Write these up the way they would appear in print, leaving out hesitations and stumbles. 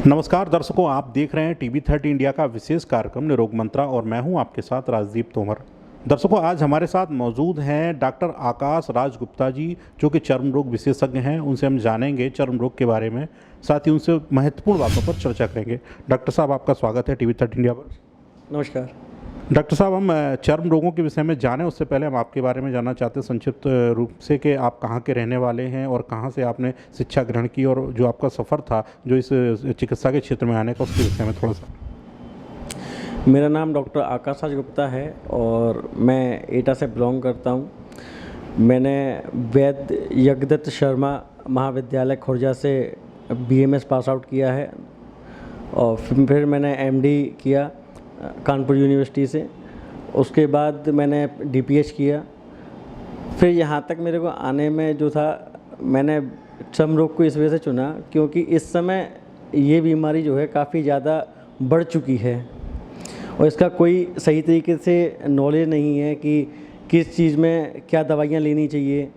नमस्कार दर्शकों, आप देख रहे हैं टीवी 30 इंडिया का विशेष कार्यक्रम निरोग मंत्रा और मैं हूं आपके साथ राजदीप तोमर। दर्शकों, आज हमारे साथ मौजूद हैं डॉक्टर आकाश राज गुप्ता जी, जो कि चर्म रोग विशेषज्ञ हैं। उनसे हम जानेंगे चर्म रोग के बारे में, साथ ही उनसे महत्वपूर्ण बातों पर चर्चा करेंगे। डॉक्टर साहब, आपका स्वागत है टीवी 30 इंडिया पर। नमस्कार डॉक्टर साहब, हम चर्म रोगों के विषय में जानें उससे पहले हम आपके बारे में जानना चाहते हैं संक्षिप्त रूप से कि आप कहाँ के रहने वाले हैं और कहाँ से आपने शिक्षा ग्रहण की, और जो आपका सफ़र था जो इस चिकित्सा के क्षेत्र में आने का, उसके विषय में थोड़ा सा। मेरा नाम डॉक्टर आकाश राज गुप्ता है और मैं एटा से बिलोंग करता हूँ। मैंने वैद्य यज्ञदत्त शर्मा महाविद्यालय खुर्जा से BMS पास आउट किया है और फिर मैंने MD किया कानपुर यूनिवर्सिटी से। उसके बाद मैंने DPH किया। फिर यहाँ तक मेरे को आने में जो था, मैंने चर्म रोग को इस वजह से चुना क्योंकि इस समय ये बीमारी जो है काफ़ी ज़्यादा बढ़ चुकी है और इसका कोई सही तरीके से नॉलेज नहीं है कि किस चीज़ में क्या दवाइयाँ लेनी चाहिए,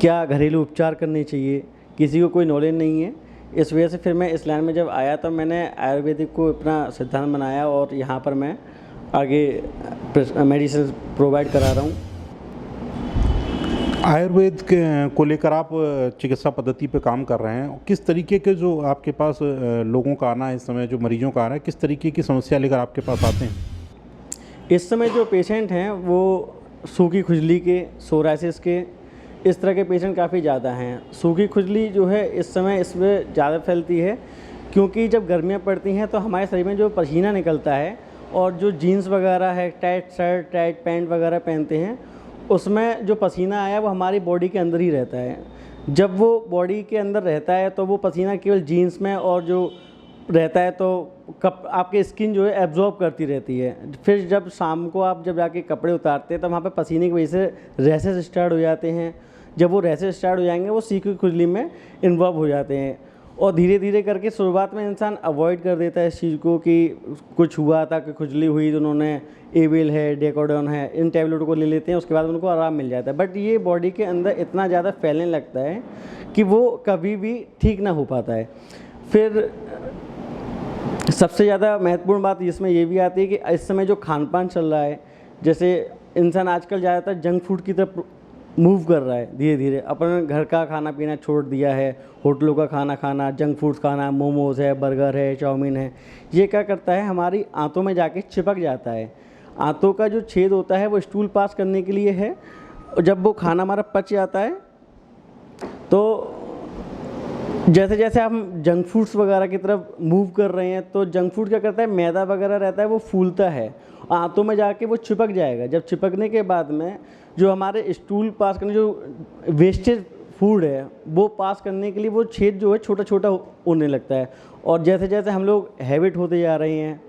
क्या घरेलू उपचार करने चाहिए, किसी को कोई नॉलेज नहीं है। इस वजह से फिर मैं इस लाइन में जब आया तो मैंने आयुर्वेदिक को अपना सिद्धांत बनाया और यहाँ पर मैं आगे मेडिसिन प्रोवाइड करा रहा हूँ। आयुर्वेद को लेकर आप चिकित्सा पद्धति पे काम कर रहे हैं। किस तरीके के जो आपके पास लोगों का आना है इस समय, जो मरीजों का आना है, किस तरीके की समस्या लेकर आपके पास आते हैं? इस समय जो पेशेंट हैं वो सूखी खुजली के, सोराइसिस के, इस तरह के पेशेंट काफ़ी ज़्यादा हैं। सूखी खुजली जो है इस समय इसमें ज़्यादा फैलती है क्योंकि जब गर्मियाँ पड़ती हैं तो हमारे शरीर में जो पसीना निकलता है और जो जीन्स वगैरह है, टाइट शर्ट, टाइट पैंट वगैरह पहनते हैं, उसमें जो पसीना आया वो हमारी बॉडी के अंदर ही रहता है। जब वो बॉडी के अंदर रहता है तो वो पसीना केवल जीन्स में और जो रहता है तो आपके स्किन जो है एब्जॉर्ब करती रहती है। फिर जब शाम को आप जब जाके कपड़े उतारते हैं तब वहाँ पे पसीने की वजह से रैशेस स्टार्ट हो जाते हैं। जब वो रैशेस स्टार्ट हो जाएंगे वो सूखी खुजली में इन्वॉल्व हो जाते हैं और धीरे धीरे करके शुरुआत में इंसान अवॉइड कर देता है इस चीज़ को कि कुछ हुआ था, कि खुजली हुई तो उन्होंने एविल है, डेकोडॉन है, इन टैबलेट को ले लेते हैं, उसके बाद उनको आराम मिल जाता है। बट ये बॉडी के अंदर इतना ज़्यादा फैलने लगता है कि वो कभी भी ठीक ना हो पाता है। फिर सबसे ज़्यादा महत्वपूर्ण बात इसमें ये भी आती है कि इस समय जो खान पान चल रहा है, जैसे इंसान आजकल ज़्यादातर जंक फूड की तरफ मूव कर रहा है। धीरे धीरे अपने घर का खाना पीना छोड़ दिया है, होटलों का खाना खाना, जंक फूड्स खाना, मोमोज़ है, बर्गर है, चाउमीन है। ये क्या करता है, हमारी आंतों में जाके चिपक जाता है। आंतों का जो छेद होता है वो स्टूल पास करने के लिए है और जब वो खाना हमारा पच जाता है तो जैसे जैसे हम जंक फूड्स वगैरह की तरफ मूव कर रहे हैं तो जंक फूड क्या करता है, मैदा वगैरह रहता है वो फूलता है, आंतों में जाके वो चिपक जाएगा। जब चिपकने के बाद में जो हमारे स्टूल पास करने जो वेस्टेज फूड है वो पास करने के लिए वो छेद जो है छोटा छोटा होने लगता है। और जैसे जैसे हम लोग हैबिट होते जा रहे हैं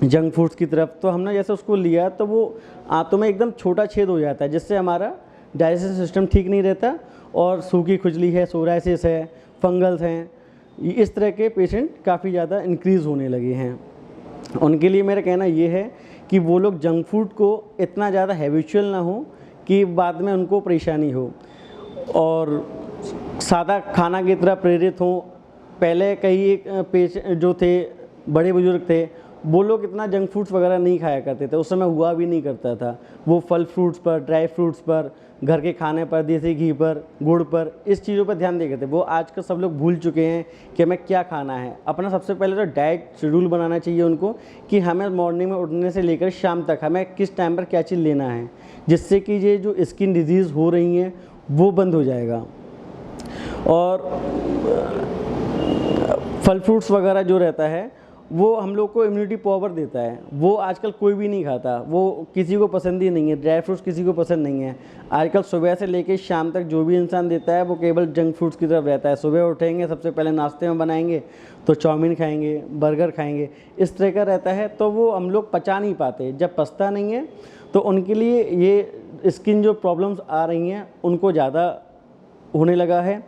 जंक फूड्स की तरफ, तो हमने जैसे उसको लिया तो वो आंतों में एकदम छोटा छेद हो जाता है, जिससे हमारा डाइजेशन सिस्टम ठीक नहीं रहता और सूखी खुजली है, सोराइसिस है, फंगल्स हैं, इस तरह के पेशेंट काफ़ी ज़्यादा इंक्रीज़ होने लगे हैं। उनके लिए मेरा कहना ये है कि वो लोग जंक फूड को इतना ज़्यादा हैबिचुअल ना हो कि बाद में उनको परेशानी हो और सादा खाना की तरह प्रेरित हों। पहले कई पेशेंट जो थे, बड़े बुजुर्ग थे, वो लोग इतना जंक फूड्स वगैरह नहीं खाया करते थे, उस समय हुआ भी नहीं करता था। वो फल फ्रूट्स पर, ड्राई फ्रूट्स पर, घर के खाने पर, देसी घी पर, गुड़ पर, इस चीज़ों पर ध्यान देते थे। वो आजकल सब लोग भूल चुके हैं कि हमें क्या खाना है। अपना सबसे पहले तो डाइट शेड्यूल बनाना चाहिए उनको कि हमें मॉर्निंग में उठने से लेकर शाम तक हमें किस टाइम पर क्या चीज़ लेना है, जिससे कि ये जो स्किन डिजीज़ हो रही हैं वो बंद हो जाएगा। और फल फ्रूट्स वगैरह जो रहता है वो हम लोग को इम्यूनिटी पावर देता है, वो आजकल कोई भी नहीं खाता, वो किसी को पसंद ही नहीं है। ड्राई फ्रूट्स किसी को पसंद नहीं है। आजकल सुबह से लेकर शाम तक जो भी इंसान देता है वो केवल जंक फूड्स की तरफ रहता है। सुबह उठेंगे सबसे पहले नाश्ते में बनाएंगे तो चाउमीन खाएंगे, बर्गर खाएंगे, इस तरह का रहता है। तो वो हम लोग पचा नहीं पाते। जब पचता नहीं है तो उनके लिए ये स्किन जो प्रॉब्लम्स आ रही हैं उनको ज़्यादा होने लगा है।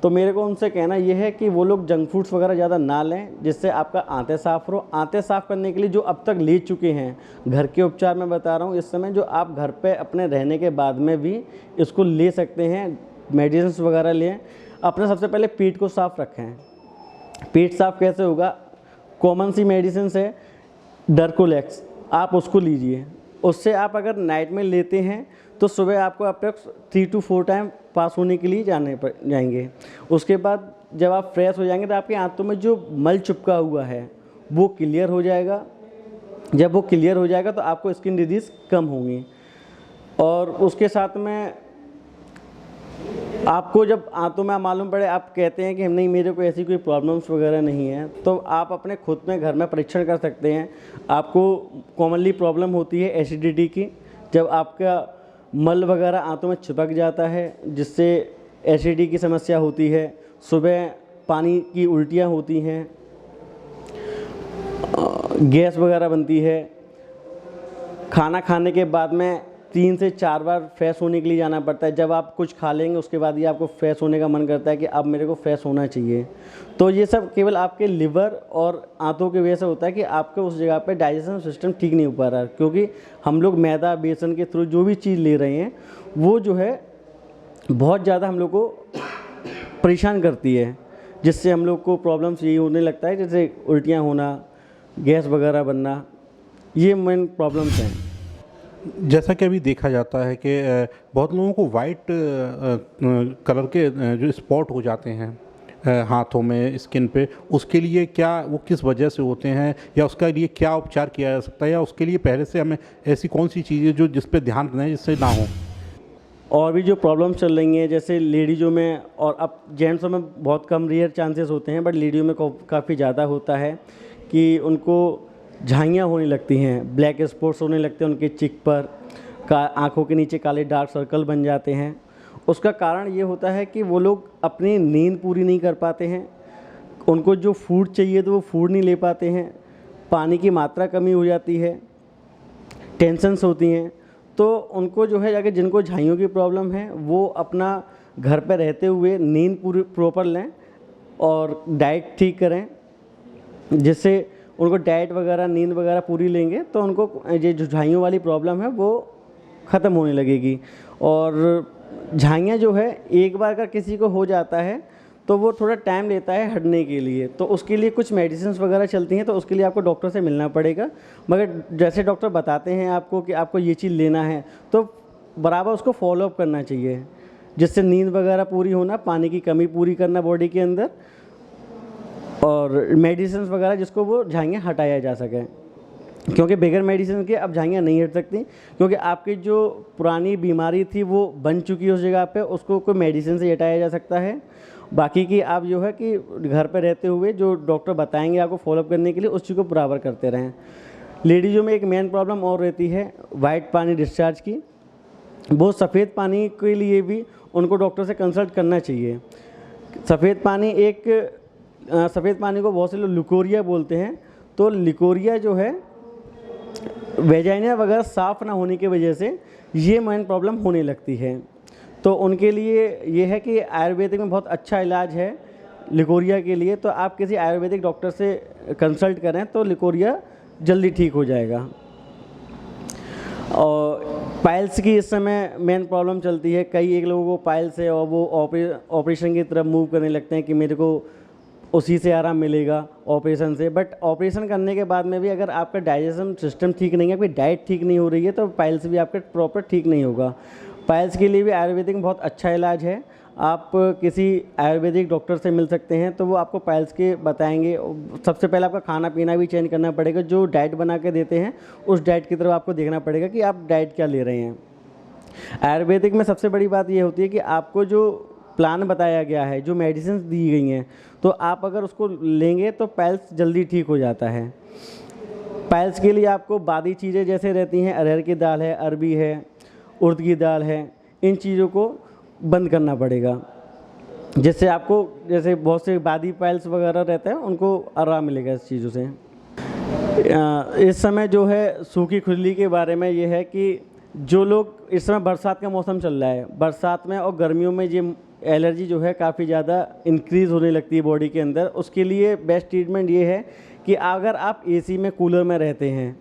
तो मेरे को उनसे कहना ये है कि वो लोग जंक फूड्स वगैरह ज़्यादा ना लें, जिससे आपका आंतें साफ़ हो। आंतें साफ़ करने के लिए जो अब तक ले चुके हैं घर के उपचार मैं बता रहा हूँ इस समय, जो आप घर पे अपने रहने के बाद में भी इसको ले सकते हैं, मेडिसिन वगैरह लें। अपना सबसे पहले पेट को साफ़ रखें। पेट साफ कैसे होगा? कॉमन सी मेडिसिन है डर्कोलेक्स, आप उसको लीजिए। उससे आप अगर नाइट में लेते हैं तो सुबह आपको अप्रॉक्स 3 to 4 टाइम पास होने के लिए जाएंगे। उसके बाद जब आप फ्रेश हो जाएंगे तो आपकी आंतों में जो मल चिपका हुआ है वो क्लियर हो जाएगा। जब वो क्लियर हो जाएगा तो आपको स्किन डिजीज़ कम होंगी। और उसके साथ में आपको जब आंतों में मालूम पड़े, आप कहते हैं कि नहीं मेरे को ऐसी कोई प्रॉब्लम्स वगैरह नहीं है, तो आप अपने खुद में घर में परीक्षण कर सकते हैं। आपको कॉमनली प्रॉब्लम होती है एसिडिटी की, जब आपका मल वगैरह आंतों में चिपक जाता है जिससे एसिडिटी की समस्या होती है। सुबह पानी की उल्टियाँ होती हैं, गैस वगैरह बनती है। खाना खाने के बाद में 3 से 4 बार फ्रेश होने के लिए जाना पड़ता है। जब आप कुछ खा लेंगे उसके बाद ही आपको फ्रेश होने का मन करता है कि अब मेरे को फ्रेश होना चाहिए। तो ये सब केवल आपके लिवर और आंतों की वजह से होता है कि आपके उस जगह पे डाइजेशन सिस्टम ठीक नहीं हो पा रहा है, क्योंकि हम लोग मैदा बेसन के थ्रू जो भी चीज़ ले रहे हैं वो जो है बहुत ज़्यादा हम लोग को परेशान करती है, जिससे हम लोग को प्रॉब्लम्स यही होने लगता है जैसे उल्टियाँ होना, गैस वगैरह बनना। ये मेन प्रॉब्लम्स हैं। जैसा कि अभी देखा जाता है कि बहुत लोगों को वाइट कलर के जो स्पॉट हो जाते हैं हाथों में, स्किन पे, उसके लिए क्या, वो किस वजह से होते हैं या उसका लिए क्या उपचार किया जा सकता है, या उसके लिए पहले से हमें ऐसी कौन सी चीज़ें जो जिस पे ध्यान रखना है जिससे ना हो? और भी जो प्रॉब्लम्स चल रही हैं जैसे लेडीज़ों में, और अब जेंट्सों में बहुत कम रेयर चांसेस होते हैं, बट लेडीज़ों में काफ़ी ज़्यादा होता है कि उनको झाइयाँ होने लगती हैं, ब्लैक स्पॉट्स होने लगते हैं उनके चिक पर, आँखों के नीचे काले डार्क सर्कल बन जाते हैं। उसका कारण ये होता है कि वो लोग अपनी नींद पूरी नहीं कर पाते हैं, उनको जो फूड चाहिए तो वो फूड नहीं ले पाते हैं, पानी की मात्रा कमी हो जाती है, टेंशन्स होती हैं। तो उनको जो है जाके जिनको झाइयों की प्रॉब्लम है वो अपना घर पर रहते हुए नींद पूरी प्रॉपर लें और डाइट ठीक करें, जिससे उनको डाइट वगैरह नींद वगैरह पूरी लेंगे तो उनको ये जो झाइयों वाली प्रॉब्लम है वो ख़त्म होने लगेगी। और झाइयाँ जो है एक बार अगर किसी को हो जाता है तो वो थोड़ा टाइम लेता है हटने के लिए, तो उसके लिए कुछ मेडिसिन्स वगैरह चलती हैं, तो उसके लिए आपको डॉक्टर से मिलना पड़ेगा। मगर जैसे डॉक्टर बताते हैं आपको कि आपको ये चीज़ लेना है तो बराबर उसको फॉलोअप करना चाहिए, जिससे नींद वगैरह पूरी होना, पानी की कमी पूरी करना बॉडी के अंदर, और मेडिसिन वगैरह जिसको वो झाइयाँ हटाया जा सके। क्योंकि बगैर मेडिसिन के अब झाइयाँ नहीं हट सकती, क्योंकि आपकी जो पुरानी बीमारी थी वो बन चुकी है उस जगह पे, उसको कोई मेडिसिन से हटाया जा सकता है। बाकी की आप जो है कि घर पे रहते हुए जो डॉक्टर बताएंगे आपको फॉलोअप करने के लिए, उस चीज़ को बराबर करते रहें। लेडीज़ों में एक मेन प्रॉब्लम और रहती है वाइट पानी डिस्चार्ज की। वो सफ़ेद पानी के लिए भी उनको डॉक्टर से कंसल्ट करना चाहिए। सफ़ेद पानी को बहुत से लोग लिकोरिया बोलते हैं। तो लिकोरिया जो है वेजाइना वगैरह साफ़ ना होने की वजह से ये मेन प्रॉब्लम होने लगती है। तो उनके लिए ये है कि आयुर्वेदिक में बहुत अच्छा इलाज है लिकोरिया के लिए, तो आप किसी आयुर्वेदिक डॉक्टर से कंसल्ट करें तो लिकोरिया जल्दी ठीक हो जाएगा। और पाइल्स की इस समय मेन प्रॉब्लम चलती है, एक लोगों को पाइल्स है और वो ऑपरेशन की तरफ मूव करने लगते हैं कि मेरे को उसी से आराम मिलेगा ऑपरेशन से। बट ऑपरेशन करने के बाद में भी अगर आपका डाइजेशन सिस्टम ठीक नहीं है, आपकी डाइट ठीक नहीं हो रही है, तो पाइल्स भी आपका प्रॉपर ठीक नहीं होगा। पाइल्स के लिए भी आयुर्वेदिक में बहुत अच्छा इलाज है। आप किसी आयुर्वेदिक डॉक्टर से मिल सकते हैं तो वो आपको पाइल्स के बताएंगे। सबसे पहले आपका खाना पीना भी चेंज करना पड़ेगा, जो डाइट बना के देते हैं उस डाइट की तरफ आपको देखना पड़ेगा कि आप डाइट क्या ले रहे हैं। आयुर्वेदिक में सबसे बड़ी बात ये होती है कि आपको जो प्लान बताया गया है, जो मेडिसिन दी गई हैं, तो आप अगर उसको लेंगे तो पाइल्स जल्दी ठीक हो जाता है। पाइल्स के लिए आपको बादी चीज़ें जैसे रहती हैं, अरहर की दाल है, अरबी है, उड़द की दाल है, इन चीज़ों को बंद करना पड़ेगा, जिससे आपको जैसे बहुत से बादी पाइल्स वगैरह रहते हैं उनको आराम मिलेगा इस चीज़ों से। इस समय जो है सूखी खुजली के बारे में ये है कि जो लोग इस समय बरसात का मौसम चल रहा है, बरसात में और गर्मियों में ये एलर्जी जो है काफ़ी ज़्यादा इंक्रीज़ होने लगती है बॉडी के अंदर। उसके लिए बेस्ट ट्रीटमेंट ये है कि अगर आप एसी में, कूलर में रहते हैं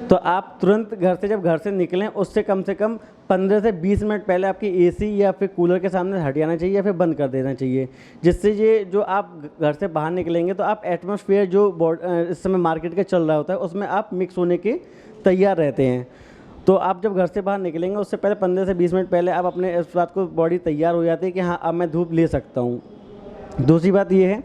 तो आप तुरंत घर से निकलें उससे कम 15 से 20 मिनट पहले आपकी एसी या फिर कूलर के सामने हट जाना चाहिए या फिर बंद कर देना चाहिए, जिससे ये जो आप घर से बाहर निकलेंगे तो आप एटमॉस्फेयर जो इस समय मार्केट का चल रहा होता है उसमें आप मिक्स होने के तैयार रहते हैं। तो आप जब घर से बाहर निकलेंगे उससे पहले 15 से 20 मिनट पहले आप अपने इस बात को बॉडी तैयार हो जाती है कि हाँ अब मैं धूप ले सकता हूँ। दूसरी बात ये है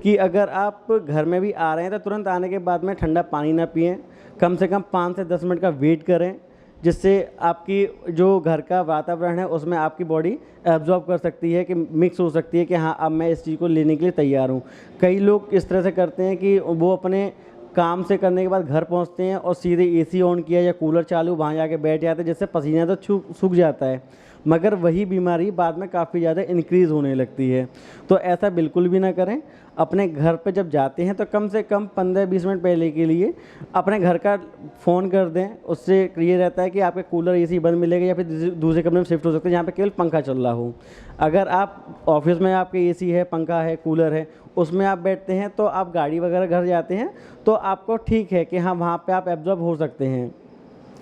कि अगर आप घर में भी आ रहे हैं तो तुरंत आने के बाद में ठंडा पानी ना पिएं, कम से कम 5 से 10 मिनट का वेट करें, जिससे आपकी जो घर का वातावरण है उसमें आपकी बॉडी एब्जॉर्ब कर सकती है, कि मिक्स हो सकती है कि हाँ अब मैं इस चीज़ को लेने के लिए तैयार हूँ। कई लोग इस तरह से करते हैं कि वो अपने काम से करने के बाद घर पहुंचते हैं और सीधे एसी ऑन किया या कूलर चालू वहाँ जाके बैठ जाते हैं, जिससे पसीना तो सूख जाता है, मगर वही बीमारी बाद में काफ़ी ज़्यादा इंक्रीज़ होने लगती है। तो ऐसा बिल्कुल भी ना करें। अपने घर पे जब जाते हैं तो कम से कम 15-20 मिनट पहले के लिए अपने घर का फ़ोन कर दें, उससे ये रहता है कि आपके कूलर एसी बंद मिलेगा या फिर दूसरे कमरे में शिफ्ट हो सकते हैं जहाँ पे केवल पंखा चल रहा हो। अगर आप ऑफिस में आपके एसी है, पंखा है, कूलर है, उसमें आप बैठते हैं तो आप गाड़ी वगैरह घर जाते हैं तो आपको ठीक है कि हाँ वहाँ पे आप एब्जॉर्ब हो सकते हैं,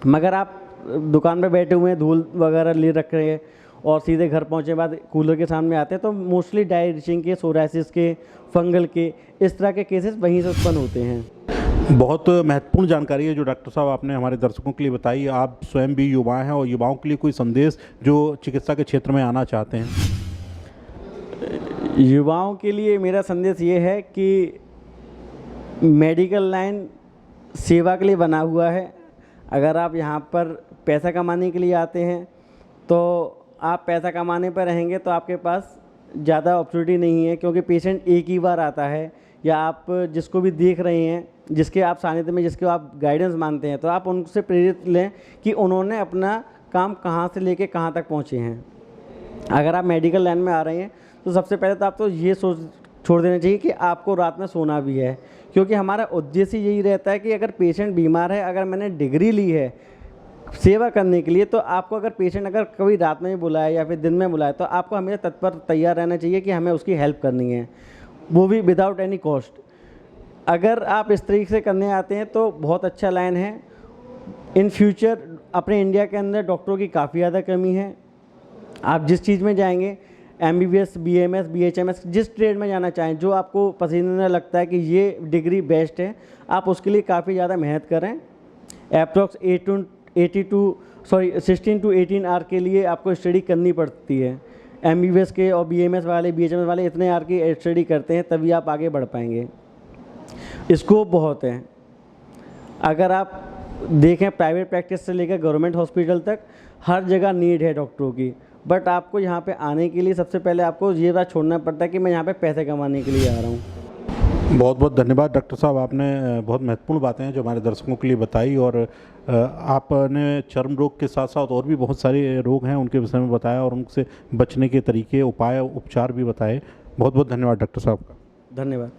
मगर आप दुकान पे बैठे हुए हैं, धूल वगैरह ले रख रहे हैं और सीधे घर पहुँचे बाद कूलर के सामने आते हैं तो मोस्टली डायरिशिंग के, सोराइसिस के, फंगल के, इस तरह के केसेस वहीं से उत्पन्न होते हैं। बहुत महत्वपूर्ण जानकारी है जो डॉक्टर साहब आपने हमारे दर्शकों के लिए बताई। आप स्वयं भी युवा हैं और युवाओं के लिए कोई संदेश जो चिकित्सा के क्षेत्र में आना चाहते हैं? युवाओं के लिए मेरा संदेश ये है कि मेडिकल लाइन सेवा के लिए बना हुआ है। अगर आप यहाँ पर पैसा कमाने के लिए आते हैं तो आप पैसा कमाने पर रहेंगे तो आपके पास ज़्यादा अपॉर्चुनिटी नहीं है, क्योंकि पेशेंट एक ही बार आता है, या आप जिसको भी देख रहे हैं, जिसके आप सानिध्य में जिसको आप गाइडेंस मानते हैं, तो आप उनसे प्रेरित लें कि उन्होंने अपना काम कहाँ से लेके कहाँ तक पहुँचे हैं। अगर आप मेडिकल लाइन में आ रहे हैं तो सबसे पहले तो आपको ये सोच छोड़ देना चाहिए कि आपको रात में सोना भी है, क्योंकि हमारा उद्देश्य यही रहता है कि अगर पेशेंट बीमार है, अगर मैंने डिग्री ली है सेवा करने के लिए, तो आपको अगर पेशेंट अगर कभी रात में बुलाए या फिर दिन में बुलाए तो आपको हमेशा तत्पर तैयार रहना चाहिए कि हमें उसकी हेल्प करनी है, वो भी विदाउट एनी कॉस्ट। अगर आप इस तरीके से करने आते हैं तो बहुत अच्छा लाइन है। इन फ्यूचर अपने इंडिया के अंदर डॉक्टरों की काफ़ी ज़्यादा कमी है। आप जिस चीज़ में जाएंगे, MBBS, BMS, BHMS, जिस ट्रेड में जाना चाहें, जो आपको पसंदीदा लगता है कि ये डिग्री बेस्ट है, आप उसके लिए काफ़ी ज़्यादा मेहनत करें। अप्रॉक्स 16 to 18 आवर के लिए आपको स्टडी करनी पड़ती है। MBBS के और BMS वाले, BHMS वाले इतने आवर की स्टडी करते हैं, तभी आप आगे बढ़ पाएंगे। स्कोप बहुत है। अगर आप देखें प्राइवेट प्रैक्टिस से लेकर गवर्नमेंट हॉस्पिटल तक हर जगह नीड है डॉक्टरों की, बट आपको यहाँ पे आने के लिए सबसे पहले आपको ये बात छोड़ना पड़ता है कि मैं यहाँ पे पैसे कमाने के लिए आ रहा हूँ। बहुत बहुत धन्यवाद डॉक्टर साहब, आपने बहुत महत्वपूर्ण बातें हैं जो हमारे दर्शकों के लिए बताई, और आपने चर्म रोग के साथ साथ और भी बहुत सारे रोग हैं उनके विषय में बताया और उनसे बचने के तरीके, उपाय, उपचार भी बताए। बहुत बहुत धन्यवाद डॉक्टर साहब का। धन्यवाद।